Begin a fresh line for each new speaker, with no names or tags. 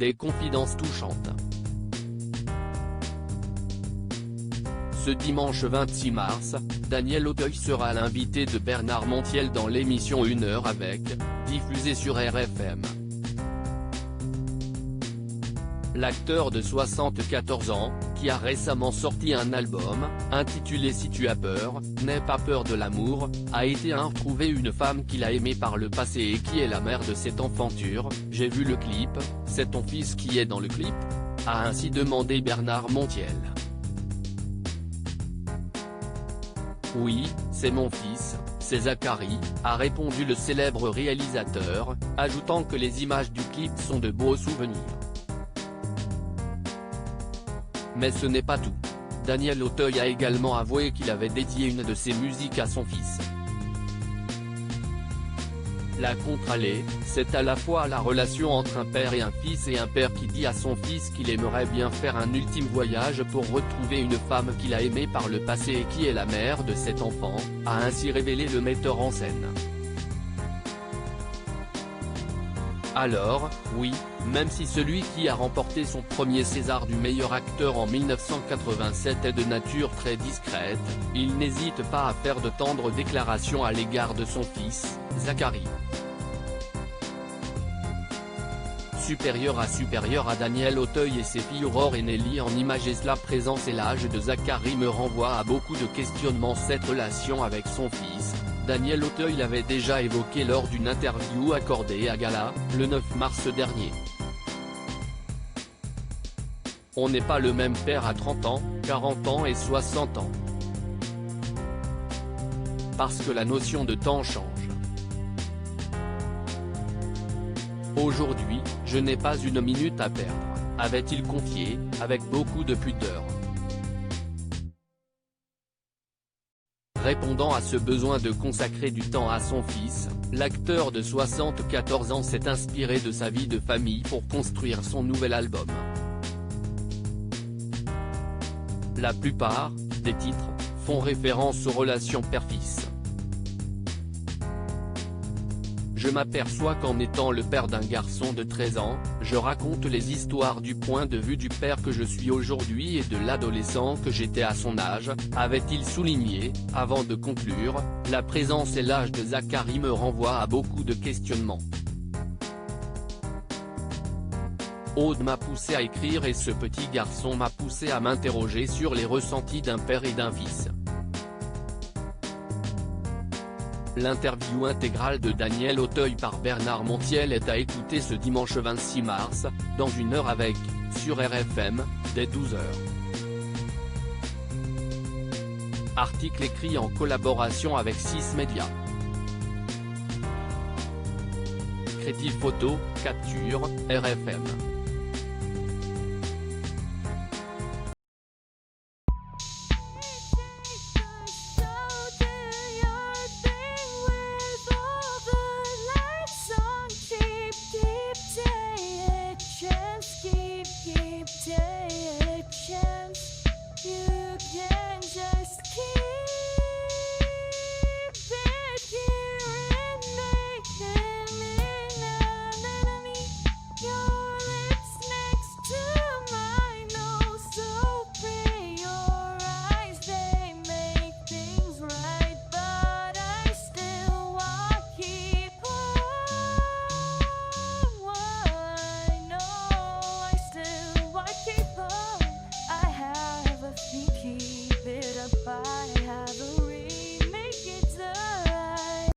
des confidences touchantes. Ce dimanche 26 mars, Daniel Auteuil sera l'invité de Bernard Montiel dans l'émission 1 heure avec, diffusée sur RFM. L'acteur de 74 ans, qui a récemment sorti un album, intitulé Si tu as peur, n'aie pas peur de l'amour, a été retrouver une femme qu'il a aimée par le passé et qui est la mère de cette enfanture. J'ai vu le clip, c'est ton fils qui est dans le clip ? A ainsi demandé Bernard Montiel. Oui, c'est mon fils, c'est Zachary, a répondu le célèbre réalisateur, ajoutant que les images du clip sont de beaux souvenirs. Mais ce n'est pas tout. Daniel Auteuil a également avoué qu'il avait dédié une de ses musiques à son fils. La contre-allée, c'est à la fois la relation entre un père et un père qui dit à son fils qu'il aimerait bien faire un ultime voyage pour retrouver une femme qu'il a aimée par le passé et qui est la mère de cet enfant, a ainsi révélé le metteur en scène. Alors, oui, même si celui qui a remporté son premier César du meilleur acteur en 1987 est de nature très discrète, il n'hésite pas à faire de tendres déclarations à l'égard de son fils, Zachary. Supérieur à Daniel Auteuil et ses filles Aurore et Nelly en images. La présence et l'âge de Zachary me renvoient à beaucoup de questionnements. Cette relation avec son fils, Daniel Auteuil l'avait déjà évoqué lors d'une interview accordée à Gala, le 9 mars dernier. On n'est pas le même père à 30 ans, 40 ans et 60 ans. Parce que la notion de temps change. Aujourd'hui, je n'ai pas une minute à perdre, avait-il confié, avec beaucoup de pudeur. Répondant à ce besoin de consacrer du temps à son fils, l'acteur de 74 ans s'est inspiré de sa vie de famille pour construire son nouvel album. La plupart des titres font référence aux relations père-fils. Je m'aperçois qu'en étant le père d'un garçon de 13 ans, je raconte les histoires du point de vue du père que je suis aujourd'hui et de l'adolescent que j'étais à son âge, avait-il souligné, avant de conclure, la présence et l'âge de Zachary me renvoient à beaucoup de questionnements. Aude m'a poussé à écrire et ce petit garçon m'a poussé à m'interroger sur les ressentis d'un père et d'un fils. L'interview intégrale de Daniel Auteuil par Bernard Montiel est à écouter ce dimanche 26 mars, dans 1 heure avec, sur RFM, dès 12h. Article écrit en collaboration avec 6 médias. Créative photo, capture, RFM.